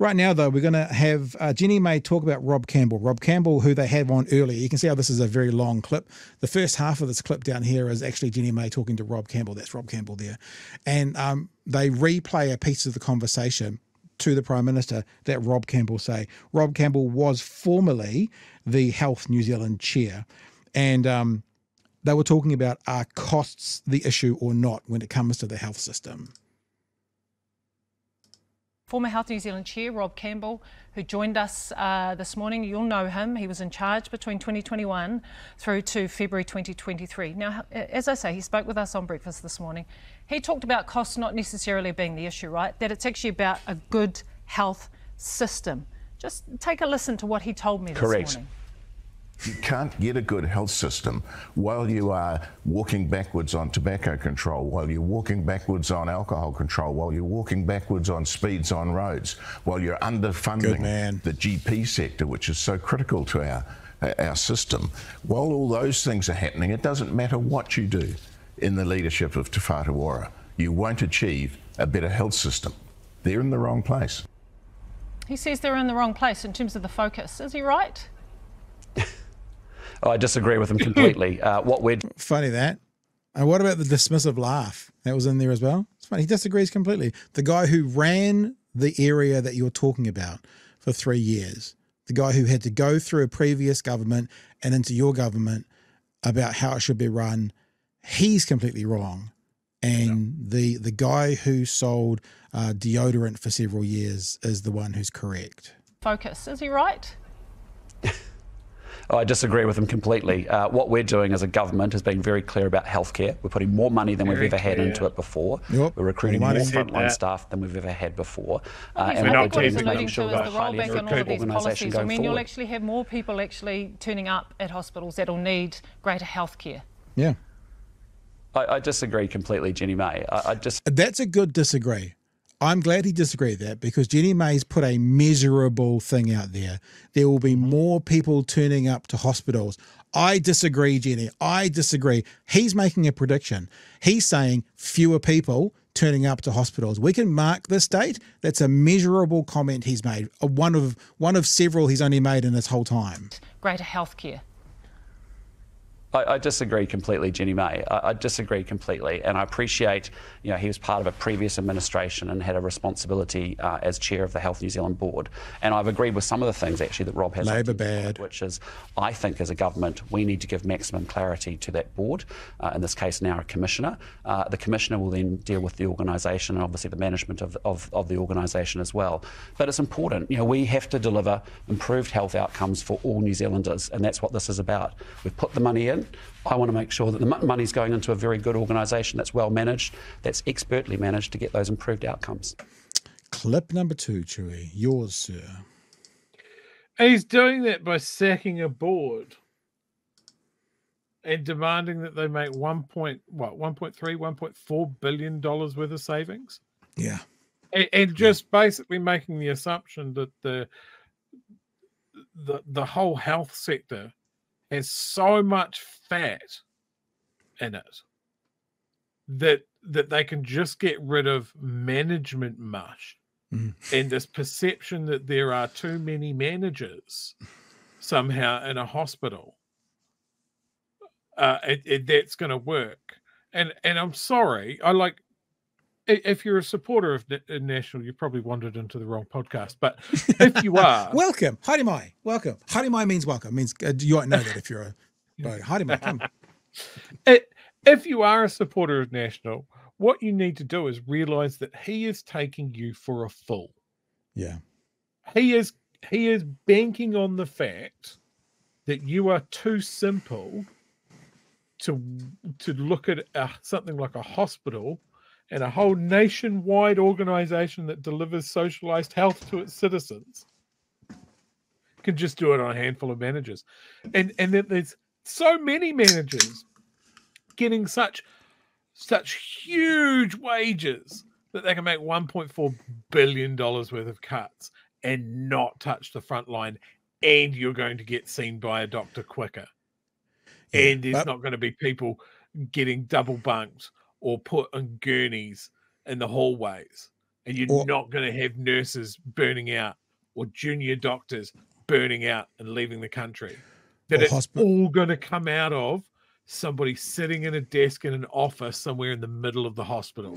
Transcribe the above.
Right now, though, we're going to have Jenny May talk about Rob Campbell. Rob Campbell, who they had on earlier. You can see how this is a very long clip. The first half of this clip down here is actually Jenny May talking to Rob Campbell. That's Rob Campbell there. And they replay a piece of the conversation to the Prime Minister that Rob Campbell say. Rob Campbell was formerly the Health New Zealand chair. And they were talking about, are costs the issue or not when it comes to the health system? Former Health New Zealand Chair Rob Campbell, who joined us this morning. You'll know him. He was in charge between 2021 through to February 2023. Now, as I say, he spoke with us on breakfast this morning. He talked about costs not necessarily being the issue, right? That it's actually about a good health system. Just take a listen to what he told me this morning. You can't get a good health system while you are walking backwards on tobacco control, while you're walking backwards on alcohol control, while you're walking backwards on speeds on roads, while you're underfunding the GP sector, which is so critical to our system. While all those things are happening, it doesn't matter what you do in the leadership of Te Whatu Ora. You won't achieve a better health system. They're in the wrong place. He says they're in the wrong place in terms of the focus. Is he right? I disagree with him completely. Funny that. And what about the dismissive laugh? That was in there as well. It's funny. He disagrees completely. The guy who ran the area that you're talking about for 3 years, the guy who had to go through a previous government and into your government about how it should be run, he's completely wrong. And the guy who sold deodorant for several years is the one who's correct. Focus. Is he right? I disagree with him completely. What we're doing as a government has been very clear about healthcare. We're putting more money than we've ever had into it before. We're recruiting more frontline staff than we've ever had before. And what he's alluding to is the rollback on all of these policies. I mean, you'll actually have more people actually turning up at hospitals that'll need greater healthcare. Yeah. I disagree completely, Jenny May. That's a good disagree. I'm glad he disagreed with that, because Jenny May's put a measurable thing out there. There will be more people turning up to hospitals. I disagree, Jenny. I disagree. He's making a prediction. He's saying fewer people turning up to hospitals. We can mark this date. That's a measurable comment he's made. One of several he's only made in this whole time. Greater healthcare. I disagree completely, Jenny May. I disagree completely, and I appreciate, he was part of a previous administration and had a responsibility as chair of the Health New Zealand board. And I've agreed with some of the things actually that Rob has, Labor bad, which is, I think as a government we need to give maximum clarity to that board. In this case, now a commissioner. The commissioner will then deal with the organisation and obviously the management of the organisation as well. But it's important, we have to deliver improved health outcomes for all New Zealanders, and that's what this is about. We've put the money in. I want to make sure that the money's going into a very good organisation that's well managed, that's expertly managed to get those improved outcomes. Clip number 2, Chewy. Yours, sir. He's doing that by sacking a board and demanding that they make $1.4 billion worth of savings. Yeah. And just basically making the assumption that the whole health sector has so much fat in it that they can just get rid of management mush and this perception that there are too many managers somehow in a hospital. That's going to work. And I'm sorry, if you're a supporter of National, you probably wandered into the wrong podcast. But if you are... welcome. Haere mai. Welcome. Haere mai means welcome. Means you won't know that if you're a... Haere mai, come. If you are a supporter of National, what you need to do is realise that he is taking you for a fool. Yeah. He is banking on the fact that you are too simple to look at something like a hospital and a whole nationwide organisation that delivers socialised health to its citizens can just do it on a handful of managers. And that there's so many managers getting such huge wages that they can make $1.4 billion worth of cuts and not touch the front line, and you're going to get seen by a doctor quicker. And there's not going to be people getting double bunked or put on gurneys in the hallways and you're not going to have nurses burning out or junior doctors burning out and leaving the country. That it's all going to come out of somebody sitting in a desk in an office somewhere in the middle of the hospital.